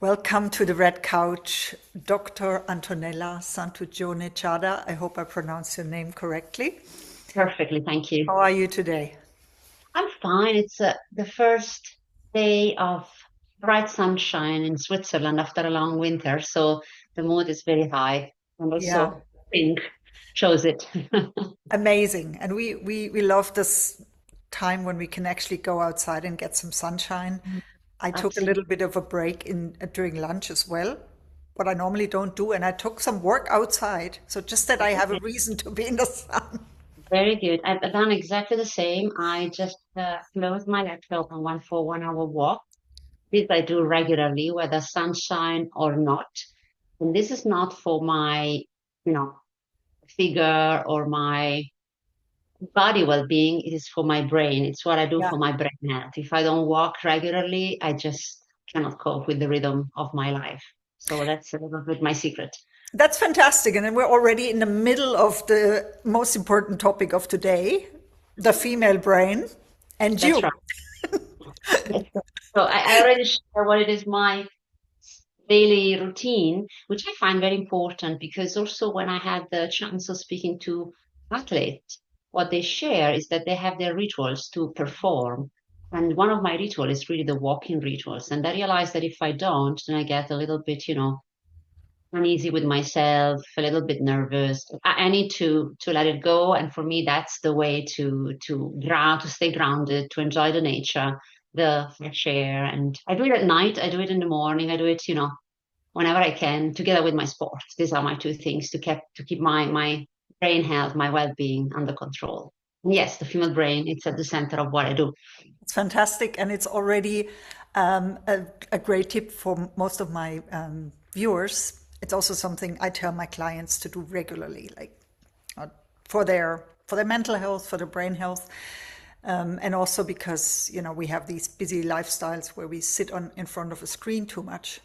Welcome to the Red Couch, Dr. Antonella Santuccione Chadha. I hope I pronounced your name correctly. Perfectly, thank you. How are you today? I'm fine. It's the first day of bright sunshine in Switzerland after a long winter, so the mood is very high, and Yeah, also pink shows it. amazing. And we love this time when we can actually go outside and get some sunshine. I took a Absolutely. little bit of a break in during lunch as well, what I normally don't do, and I took some work outside. So just that I have a reason to be in the sun. Very good. I've done exactly the same. I just closed my laptop and went for 1 hour walk. This I do regularly, whether sunshine or not. And this is not for my, you know, figure or my body well-being. It is for my brain. It's what I do Yeah. for my brain health. If I don't walk regularly, I just cannot cope with the rhythm of my life. So that's a little bit my secret. That's fantastic. And then we're already in the middle of the most important topic of today, the female brain, and That's you. right. That's right. So I already share what it is my daily routine, which I find very important because also when I had the chance of speaking to athletes, what they share is that they have their rituals to perform. And one of my rituals is really the walking rituals. And I realize that if I don't, then I get a little bit, uneasy with myself, a little bit nervous. I need to let it go. And for me, that's the way to stay grounded, to enjoy the nature, the fresh air. And I do it at night, I do it in the morning, I do it, whenever I can, together with my sport. These are my two things to keep my brain health, my well-being under control. And yes, the female brain, it's at the center of what I do. It's fantastic. And it's already a great tip for most of my viewers. It's also something I tell my clients to do regularly, like uh, for their mental health, for their brain health. And also because, we have these busy lifestyles where we sit on in front of a screen too much.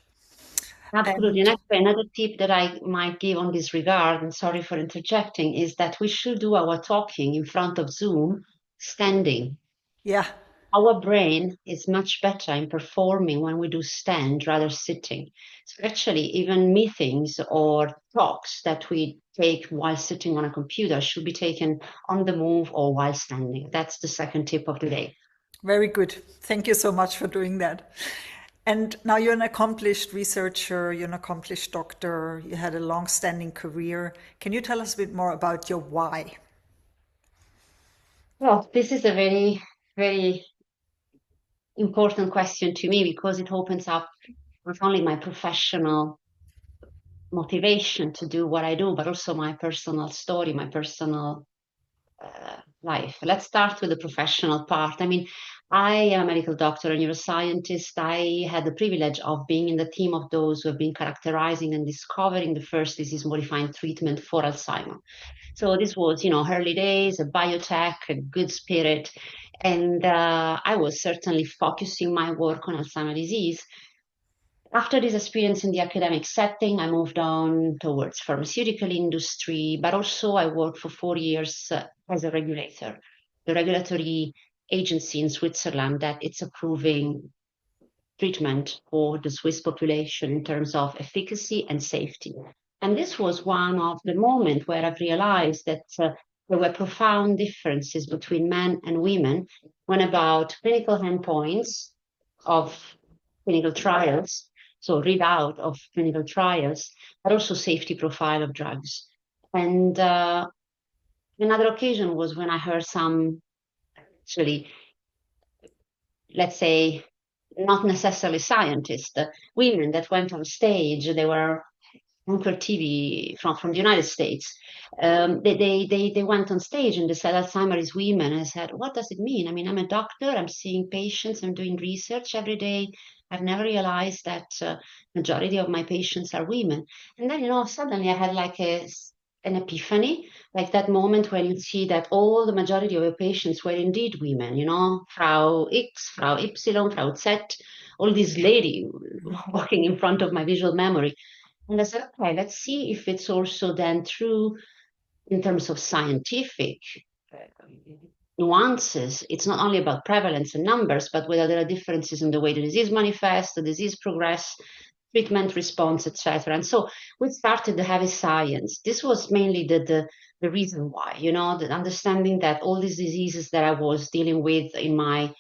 Absolutely. And And actually, another tip that I might give on this regard, and sorry for interjecting, is that we should do our talking in front of Zoom standing. yeah, Our brain is much better in performing when we do stand rather sitting. So actually, even meetings or talks that we take while sitting on a computer should be taken on the move or while standing. That's the second tip of the day. very good. Thank you so much for doing that. And now you're an accomplished researcher, you're an accomplished doctor, you had a long-standing career. Can you tell us a bit more about your why? Well, this is a very, very important question to me because it opens up not only my professional motivation to do what I do, but also my personal story, my personal life. Let's start with the professional part. I mean, I am a medical doctor, a neuroscientist. I had the privilege of being in the team of those who have been characterizing and discovering the first disease modifying treatment for Alzheimer. So this was, early days, a biotech, a good spirit. And I was certainly focusing my work on Alzheimer's disease. After this experience in the academic setting, I moved on towards pharmaceutical industry, but also I worked for 4 years as a regulator, the regulatory agency in Switzerland that it's approving treatment for the Swiss population in terms of efficacy and safety. And this was one of the moments where I've realized that there were profound differences between men and women when about clinical endpoints of clinical trials, so readout of clinical trials, but also safety profile of drugs. And another occasion was when I heard some, actually, let's say, not necessarily scientists, women that went on stage. They were anchor TV from the United States. They went on stage and they said Alzheimer's is women. And I said, what does it mean? I mean, I'm a doctor. I'm seeing patients. I'm doing research every day. I've never realized that majority of my patients are women. And then, suddenly I had like an epiphany, like that moment when you see that all the majority of your patients were indeed women, Frau X, Frau Y, Frau Z, all these lady walking in front of my visual memory. And I said, okay, let's see if it's also then true in terms of scientific uh, nuances. It's not only about prevalence and numbers, but whether there are differences in the way the disease manifests, the disease progress. treatment response, etc. And so we started the heavy science. This was mainly the reason why, the understanding that all these diseases that I was dealing with in my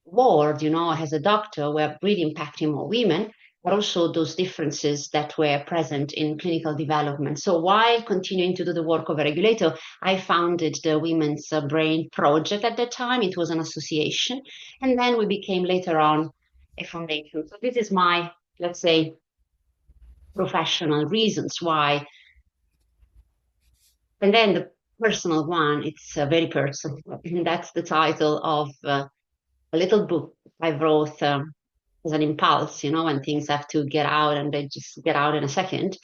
ward, as a doctor, were really impacting more women, but also those differences that were present in clinical development. So while continuing to do the work of a regulator, I founded the Women's Brain Project at that time. It was an association. And then we became later on a foundation. So this is my, let's say, professional reasons why. And then the personal one, it's very personal. And that's the title of a little book I wrote as an impulse, when things have to get out and they just get out in a second.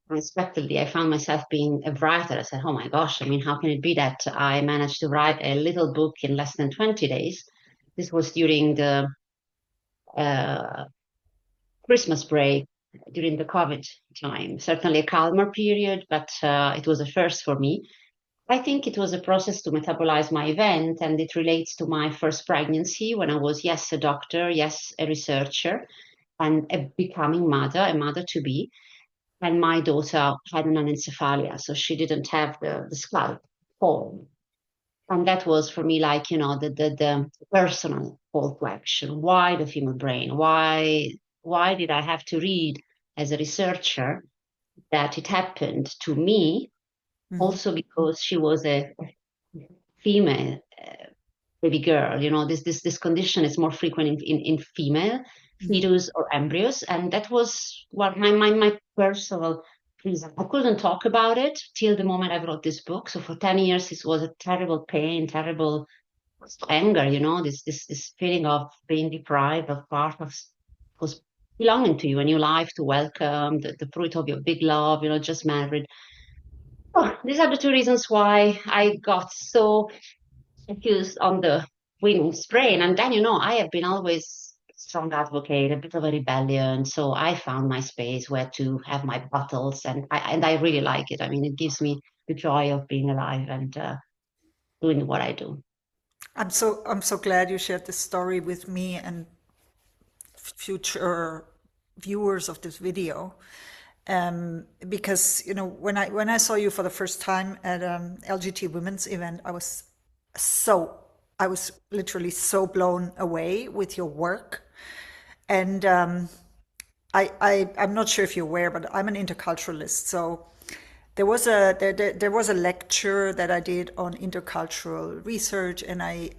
Unexpectedly, I found myself being a writer. I said, oh my gosh, I mean, how can it be that I managed to write a little book in less than 20 days? This was during the uh, Christmas break, during the COVID time. Certainly a calmer period, but it was a first for me. I think it was a process to metabolize my event, and it relates to my first pregnancy when I was, yes, a doctor, yes, a researcher, and a becoming mother, a mother to be. And my daughter had an anencephalia, so she didn't have the skull form. And that was for me like, the personal call to action. Why the female brain? Why did I have to read as a researcher that it happened to me? Also because she was a female baby girl. This condition is more frequent in female fetus or embryos, and that was what my personal reason. I couldn't talk about it till the moment I wrote this book. So for 10 years, it was a terrible pain, terrible anger. This feeling of being deprived of part of was belonging to you, a new life to welcome, the fruit of your big love. Just married. Oh, these are the two reasons why I got so focused on the women's brain. And then, I have been always a strong advocate, a bit of a rebellion. So I found my space where to have my battles, and I really like it. I mean, it gives me the joy of being alive and doing what I do. I'm so glad you shared this story with me and future viewers of this video. Because when I saw you for the first time at LGT Women's event, I was literally so blown away with your work. And I'm not sure if you're aware, but I'm an interculturalist. So there was a lecture that I did on intercultural research, and I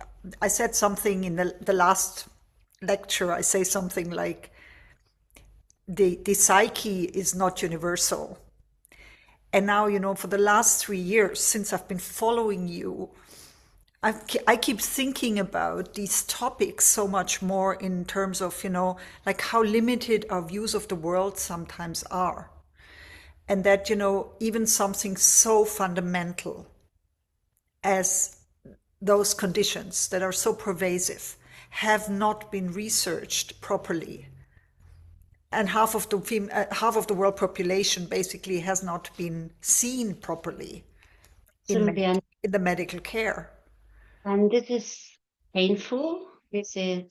said something in the last lecture. I say something like the psyche is not universal. And now, for the last 3 years, since I've been following you, I keep thinking about these topics so much more in terms of, like how limited our views of the world sometimes are. And that, even something so fundamental as those conditions that are so pervasive have not been researched properly. And half of the world population basically has not been seen properly in Absolutely. in the medical care. And this is painful. This is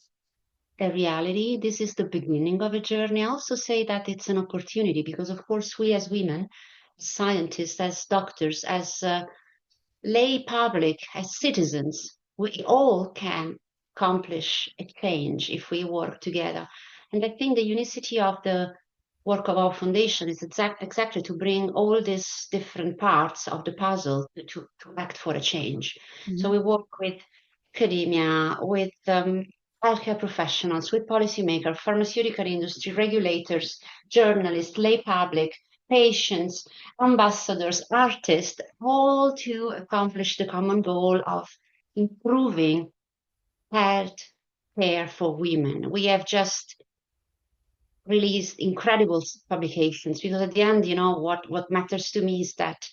a reality. This is the beginning of a journey. I also say that it's an opportunity because, of course, we as women, as scientists, as doctors, as lay public, as citizens, we all can accomplish a change if we work together. And I think the unicity of the work of our foundation is exactly to bring all these different parts of the puzzle to act for a change. So we work with academia, with healthcare professionals, with policymakers, pharmaceutical industry, regulators, journalists, lay public, patients, ambassadors, artists, all to accomplish the common goal of improving health care for women. We have just released incredible publications because at the end, what matters to me is that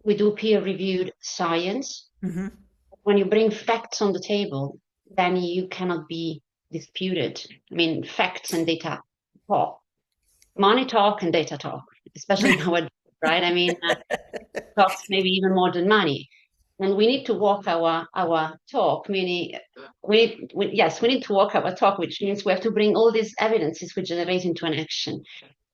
we do peer-reviewed science. When you bring facts on the table, then you cannot be disputed. I mean, facts and data talk. Money talk and data talk, especially nowadays, right? I mean, talks maybe even more than money. And we need to walk our talk, meaning we need to walk our talk, which means we have to bring all these evidences we generate into an action.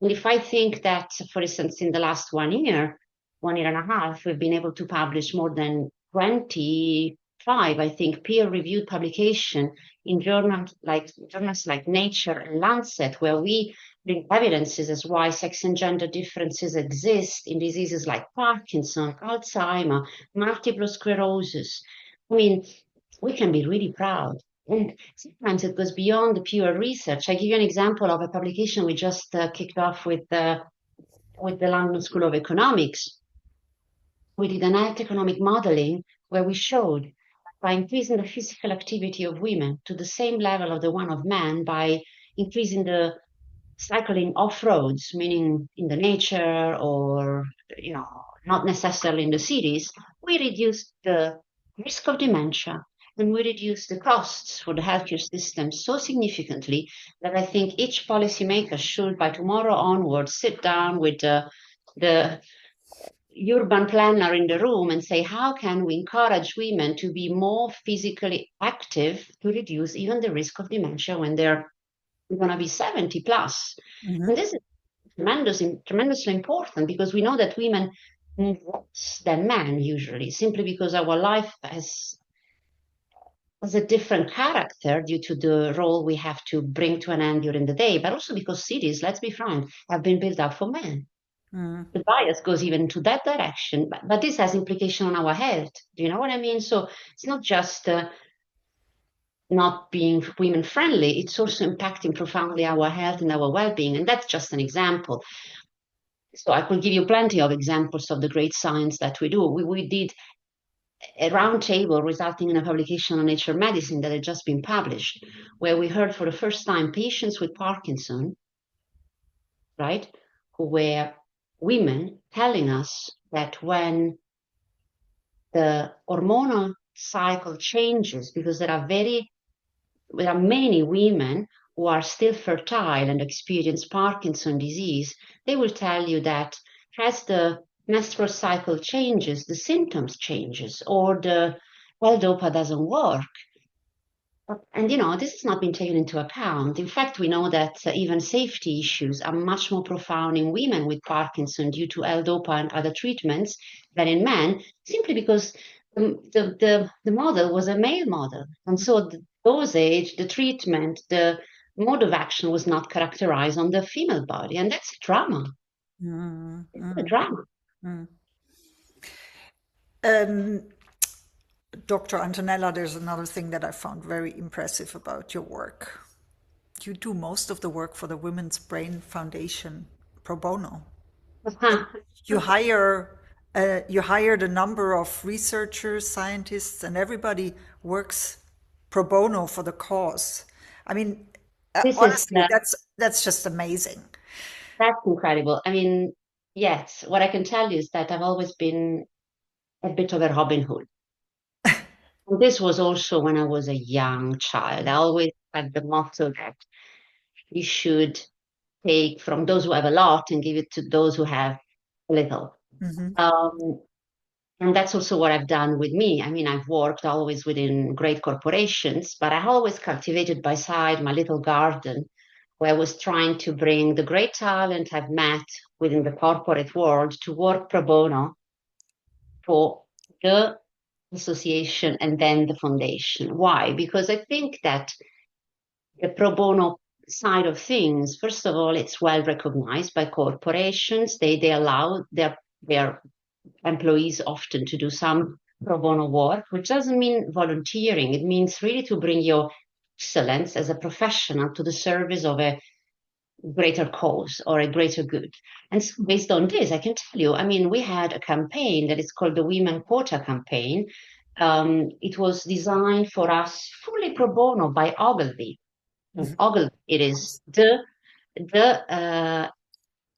And if I think that, for instance, in the last 1 year, 1 year and a half, we've been able to publish more than 25, I think, peer-reviewed publication in journals like Nature and Lancet, where we bring evidences as why sex and gender differences exist in diseases like Parkinson, Alzheimer, multiple sclerosis. I mean, we can be really proud. And sometimes it goes beyond the pure research. I give you an example of a publication we just kicked off with the London School of Economics. We did an health economic modeling where we showed by increasing the physical activity of women to the same level of the one of men, by increasing the cycling off roads, meaning in the nature or not necessarily in the cities, we reduced the risk of dementia and we reduced the costs for the healthcare system so significantly that I think each policymaker should, by tomorrow onwards, sit down with the urban planner in the room and say, how can we encourage women to be more physically active to reduce even the risk of dementia when they're going to be 70 plus? Mm-hmm. And this is tremendously important because we know that women move less than men usually, simply because our life has a different character due to the role we have to bring to an end during the day, but also because cities, let's be frank, have been built up for men. The bias goes even to that direction, but this has implication on our health. Do you know what I mean? So it's not just not being women friendly, it's also impacting profoundly our health and our well-being. And that's just an example. So I could give you plenty of examples of the great science that we do. We did a roundtable resulting in a publication on Nature Medicine that had just been published, where we heard for the first time patients with Parkinson, right, who were women, telling us that when the hormonal cycle changes, because there are many women who are still fertile and experience Parkinson disease, they will tell you that as the menstrual cycle changes, the symptoms changes, or the L-DOPA doesn't work. And this has not been taken into account. In fact, we know that even safety issues are much more profound in women with Parkinson due to L-DOPA and other treatments than in men, simply because the model was a male model. And so the dosage, the treatment, the mode of action was not characterized on the female body. And that's a drama. It's a drama. Dr. Antonella, there's another thing that I found very impressive about your work. You do most of the work for the Women's Brain Foundation pro bono. You hire a number of researchers, scientists, and everybody works pro bono for the cause. I mean, honestly, that's just amazing. That's incredible. I mean, yes, what I can tell you is that I've always been a bit of a Robin Hood. And this was also when I was a young child. I always had the motto that you should take from those who have a lot and give it to those who have little. And that's also what I've done with me. I mean, I've worked always within great corporations, but I always cultivated by side my little garden where I was trying to bring the great talent I've met within the corporate world to work pro bono for the association and then the foundation. Why? Because I think that the pro bono side of things, first of all, it's well recognized by corporations. They allow their employees often to do some pro bono work, which doesn't mean volunteering. It means really to bring your excellence as a professional to the service of a greater cause or a greater good. And so based on this, I can tell you, I mean, we had a campaign that is called the Women Quota Campaign. It was designed for us fully pro bono by Ogilvy. Ogilvy, it is the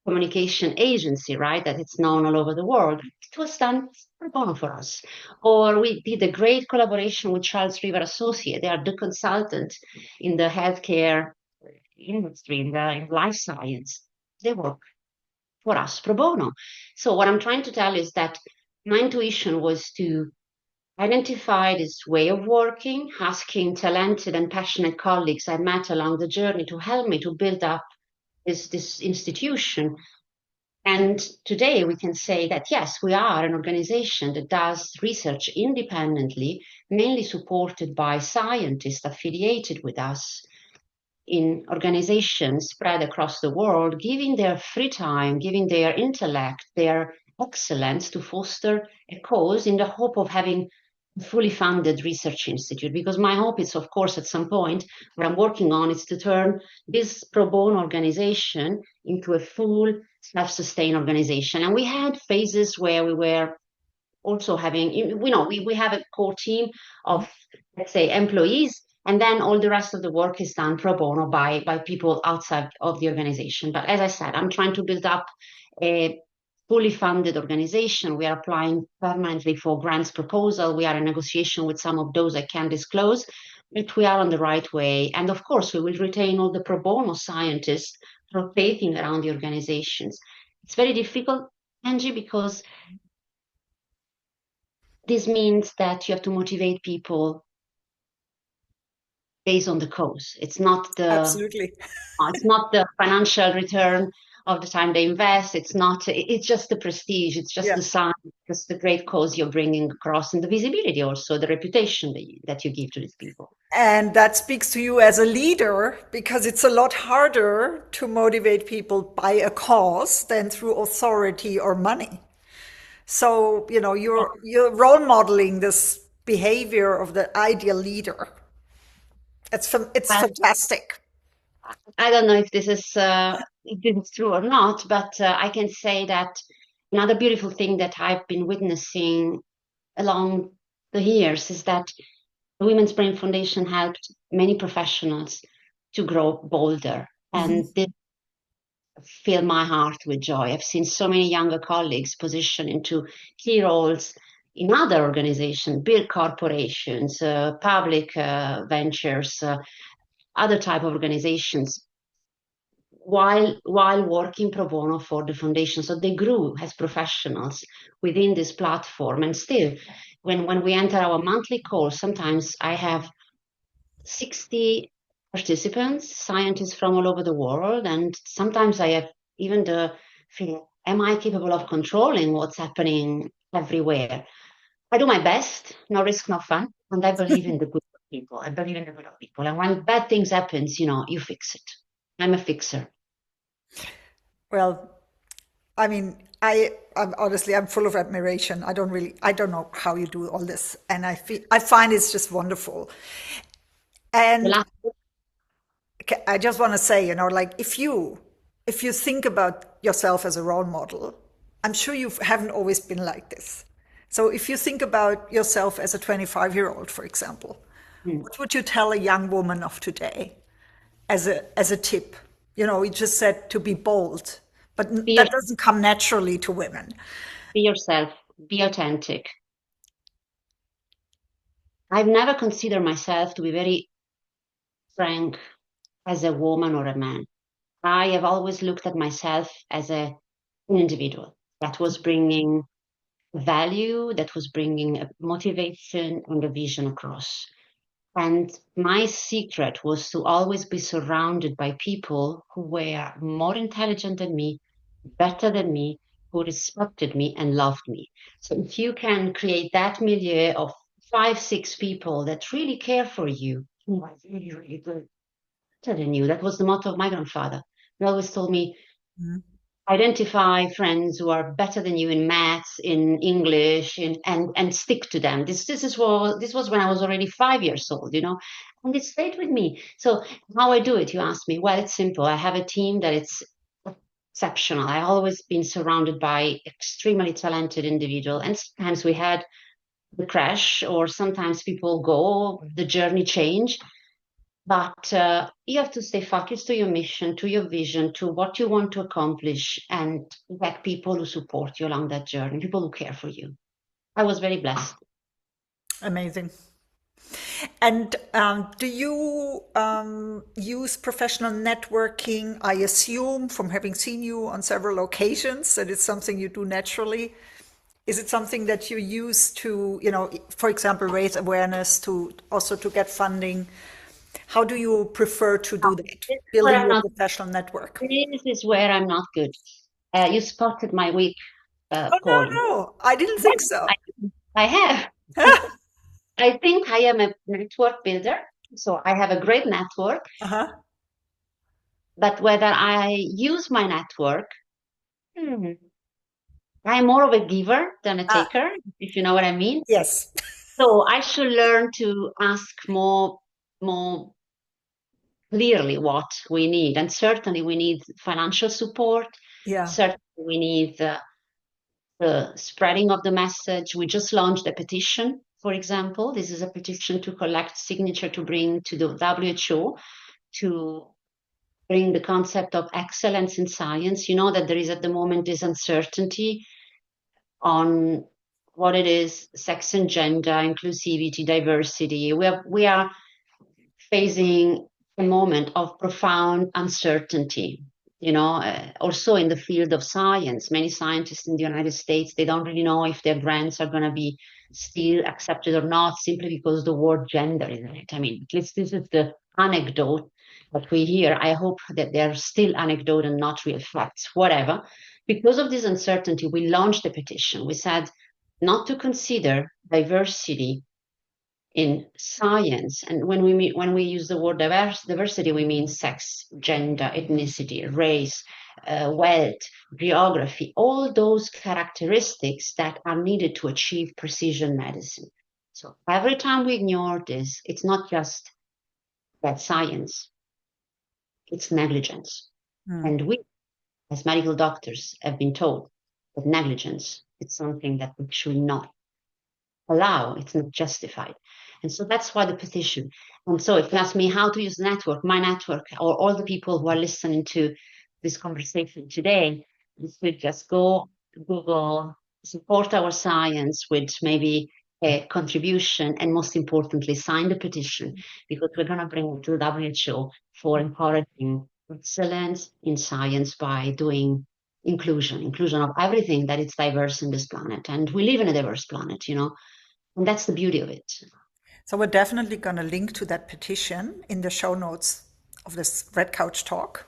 communication agency, right, that it's known all over the world. It was done pro bono for us. Or we did a great collaboration with Charles River Associates. They are the consultant in the healthcare industry, in life science. They work for us pro bono. So what I'm trying to tell you is that my intuition was to identify this way of working, asking talented and passionate colleagues I met along the journey to help me to build up this institution. And today we can say that, yes, we are an organization that does research independently, mainly supported by scientists affiliated with us in organizations spread across the world, giving their free time, giving their intellect, their excellence to foster a cause in the hope of having a fully funded research institute. Because my hope is, of course, at some point, what I'm working on is to turn this pro bono organization into a full self-sustained organization. And we had phases where we were also having, we have a core team of, let's say, employees, and then all the rest of the work is done pro bono by people outside of the organization. But as I said, I'm trying to build up a fully funded organization. We are applying permanently for grants proposal. We are in negotiation with some of those I can't disclose, but we are on the right way. And of course, we will retain all the pro bono scientists rotating around the organizations. It's very difficult, Angie, because this means that you have to motivate people based on the cause. Absolutely. It's not the financial return of the time they invest. It's just the prestige. It's just Yeah. the sign, just the great cause you're bringing across, and the visibility, also the reputation that you give to these people. And that speaks to you as a leader, because it's a lot harder to motivate people by a cause than through authority or money. So, you're role modeling this behavior of the ideal leader. It's Well, fantastic. I don't know if this is true or not, but I can say that another beautiful thing that I've been witnessing along the years is that the Women's Brain Foundation helped many professionals to grow bolder. And Mhm. this filled my heart with joy. I've seen so many younger colleagues positioned into key roles in other organizations, big corporations, public ventures, other type of organizations, while working pro bono for the foundation. So they grew as professionals within this platform. And still, when we enter our monthly call, sometimes I have 60 participants, scientists from all over the world. And sometimes I have even the feeling, am I capable of controlling what's happening everywhere? I do my best, no risk, no fun. And I believe in the good of people. I believe in the good of people. And when bad things happens, you fix it. I'm a fixer. Well, I mean, I'm honestly, I'm full of admiration. I don't know how you do all this, and I find it's just wonderful. The And last I just want to say, like if you think about yourself as a role model, I'm sure you haven't always been like this. So if you think about yourself as a 25-year-old, for example, mm, what would you tell a young woman of today as a tip? You just said to be bold, but be, your, that doesn't come naturally to women. be yourself, be authentic. I've never considered myself, to be very frank, as a woman or a man. I have always looked at myself as an individual that was bringing value, that was bringing a motivation and a vision across. And my secret was to always be surrounded by people who were more intelligent than me, better than me, who respected me and loved me. So if you can create that milieu of 5, 6 people that really care for you, who are really, really good, better than you. That was the motto of my grandfather. He always told me, Mhm. identify friends who are better than you in maths, in English, and stick to them. This was when I was already 5 years old, and it stayed with me. So how I do it, you ask me. Well, it's simple. I have a team that it's exceptional. I always been surrounded by extremely talented individuals, and sometimes we had the crash, or sometimes people go, the journey change. But you have to stay focused to your mission, to your vision, to what you want to accomplish, and get people who support you along that journey, people who care for you. I was very blessed. Amazing. And do you use professional networking? I assume from having seen you on several occasions that it's something you do naturally. Is it something that you use to, for example, raise awareness, to also to get funding? How do you prefer to do that? This is where Building I'm your not. professional network? This is where I'm not good. You spotted my weak Oh, point. no, I didn't think Yes, so. I have. I think I am a network builder, so I have a great network. Uh-huh. But whether I use my network, hmm, I'm more of a giver than a Ah, taker, if you know what I mean. yes. So I should learn to ask more clearly what we need. And certainly we need financial support. Yeah. Certainly we need the spreading of the message. We just launched a petition, for example. This is a petition to collect signature to bring to the WHO to bring the concept of excellence in science. You know that there is at the moment this uncertainty on what it is, sex and gender, inclusivity, diversity. We are facing a moment of profound uncertainty. Also in the field of science, many scientists in the United States, they don't really know if their grants are going to be still accepted or not, simply because the word gender is in it. I mean, at least this is the anecdote that we hear. I hope that they're still anecdote and not real facts, whatever. Because of this uncertainty, we launched a petition. We said not to consider diversity in science. And when we use the word diversity, we mean sex, gender, ethnicity, race, wealth, geography, all those characteristics that are needed to achieve precision medicine. So every time we ignore this, it's not just bad science, it's negligence. Hmm. And we, as medical doctors, have been told that negligence is something that we should not allow, it's not justified. And so that's why the petition. And so if you ask me how to use the network, my network, or all the people who are listening to this conversation today, this would just go to Google, support our science with maybe a contribution, and most importantly, sign the petition, because we're going to bring it to the WHO for encouraging excellence in science by doing inclusion of everything that is diverse in this planet. And we live in a diverse planet, and that's the beauty of it. So we're definitely going to link to that petition in the show notes of this Red Couch talk.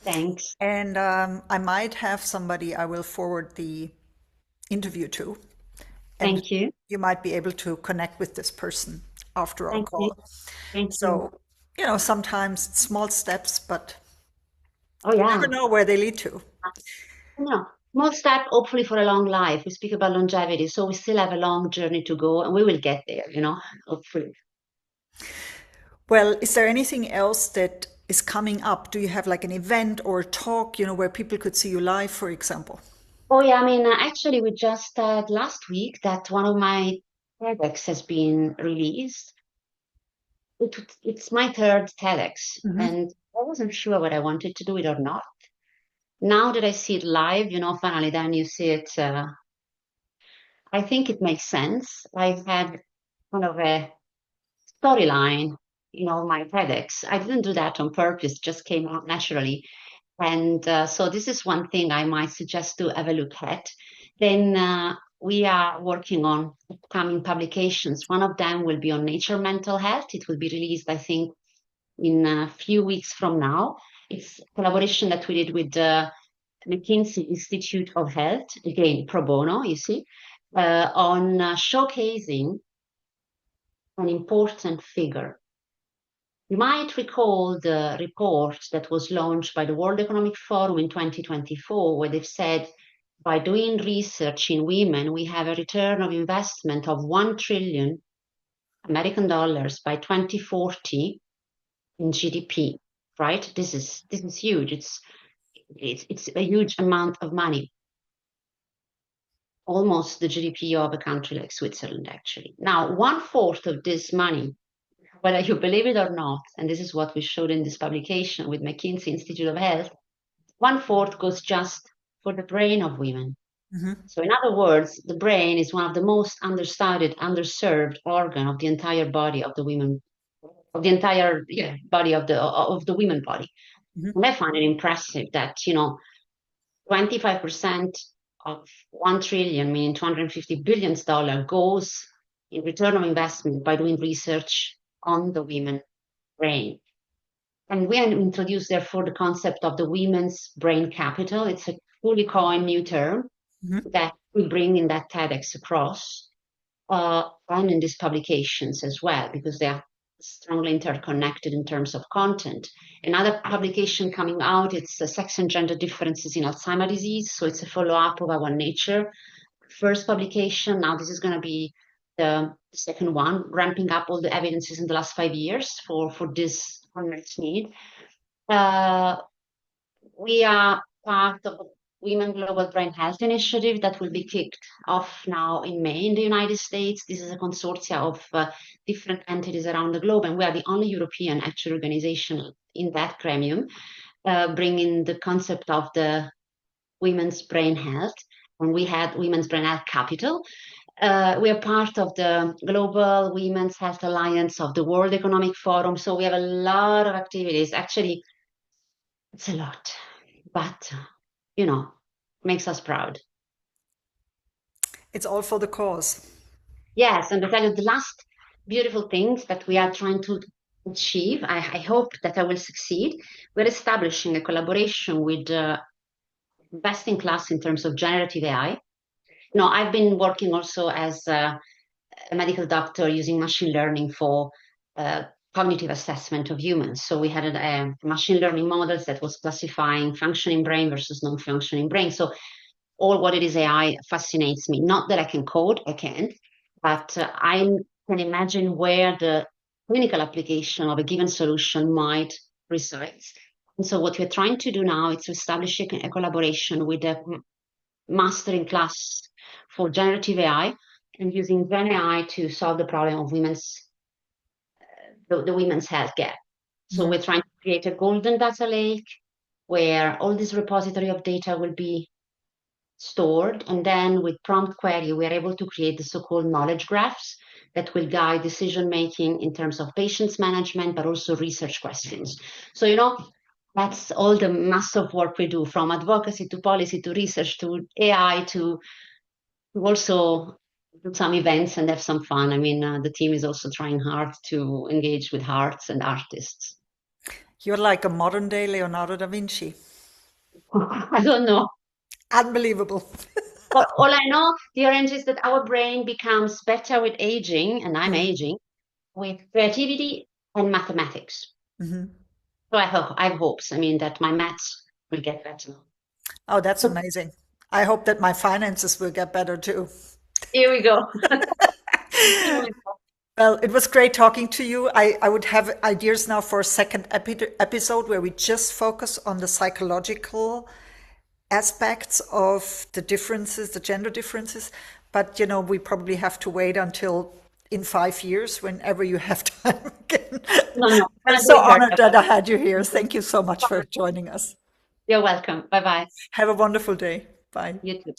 Thanks. And I might have somebody I will forward the interview to, and Thank you. you might be able to connect with this person after our Thank you. call. Thank you. So, sometimes it's small steps, but Oh, you never yeah. know where they lead to. No, small step, hopefully for a long life. We speak about longevity, so we still have a long journey to go, and we will get there, hopefully. Well, is there anything else that is coming up? Do you have like an event or a talk, where people could see you live, for example? Oh, yeah. I mean, actually, we just last week that one of my TEDx has been released. It's my third TEDx, Hmm. and I wasn't sure whether I wanted to do it or not. Now that I see it live, finally, then you see it. I think it makes sense. I had kind of a storyline, my TEDx. I didn't do that on purpose, just came out naturally. And so this is one thing I might suggest to have a look at. Then we are working on upcoming publications. One of them will be on Nature Mental Health. It will be released, I think, in a few weeks from now. It's a collaboration that we did with the McKinsey Institute of Health, again, pro bono, you see, on showcasing an important figure. You might recall the report that was launched by the World Economic Forum in 2024, where they've said by doing research in women, we have a return of investment of 1 trillion American dollars by 2040 in GDP, right? This is huge. It's a huge amount of money, almost the GDP of a country like Switzerland, actually. Now, 1/4 of this money, whether you believe it or not, and this is what we showed in this publication with McKinsey Institute of Health, 1/4 goes just for the brain of women. Hmm. So in other words, the brain is one of the most understudied, underserved organ of the entire body of the women, of the entire body of the women body. Hmm. And I find it impressive that 25% of 1 trillion, meaning $250 billion, goes in return of investment by doing research on the women brain. And we have introduced, therefore, the concept of the women's brain capital. It's a fully coined new term Mhm. that we bring in that TEDx across, and in these publications as well, because they are strongly interconnected in terms of content. Another publication coming out, it's sex and gender differences in Alzheimer's disease. So it's a follow-up of our Nature first publication. Now this is going to be the second one, ramping up all the evidences in the last 5 years for this unmet need. We are part of the Women Global Brain Health Initiative that will be kicked off now in May in the United States. This is a consortia of different entities around the globe, and we are the only European actual organization in that gremium, bringing the concept of the women's brain health. And we had Women's Brain Health Capital. We are part of the Global Women's Health Alliance of the World Economic Forum. So we have a lot of activities. Actually, it's a lot, but makes us proud. It's all for the cause. Yes, and to tell you the last beautiful things that we are trying to achieve, I hope that I will succeed. We're establishing a collaboration with best in class in terms of generative AI. I've been working also as a medical doctor using machine learning for cognitive assessment of humans. So we had a machine learning models that was classifying functioning brain versus non-functioning brain. So all what it is AI fascinates me. Not that I can code, I can't, but I can imagine where the clinical application of a given solution might reside. And so what we're trying to do now is to establish a collaboration with a master in class for generative AI and using Gen AI to solve the problem of the women's health gap. So Mhm. we're trying to create a golden data lake where all this repository of data will be stored, and then with prompt query we are able to create the so-called knowledge graphs that will guide decision making in terms of patients management but also research questions. So that's all the massive work we do, from advocacy to policy to research to AI to also do some events and have some fun. I mean, the team is also trying hard to engage with arts and artists. You're like a modern day Leonardo da Vinci. I don't know. Unbelievable. But all I know, the orange, is that our brain becomes better with aging, and I'm Mhm. aging, with creativity and mathematics. Mhm. So I have hopes. I mean, that my maths will get better. Oh, that's amazing. I hope that my finances will get better too. Here we go. Well, it was great talking to you. I would have ideas now for a second episode where we just focus on the psychological aspects of the differences, the gender differences. But, we probably have to wait until in 5 years, whenever you have time again. No, no, I'm I'm gonna do so it here. honored that I had you here. Thank you so much for joining us. You're welcome. Bye bye. Have a wonderful day. Bye. You too.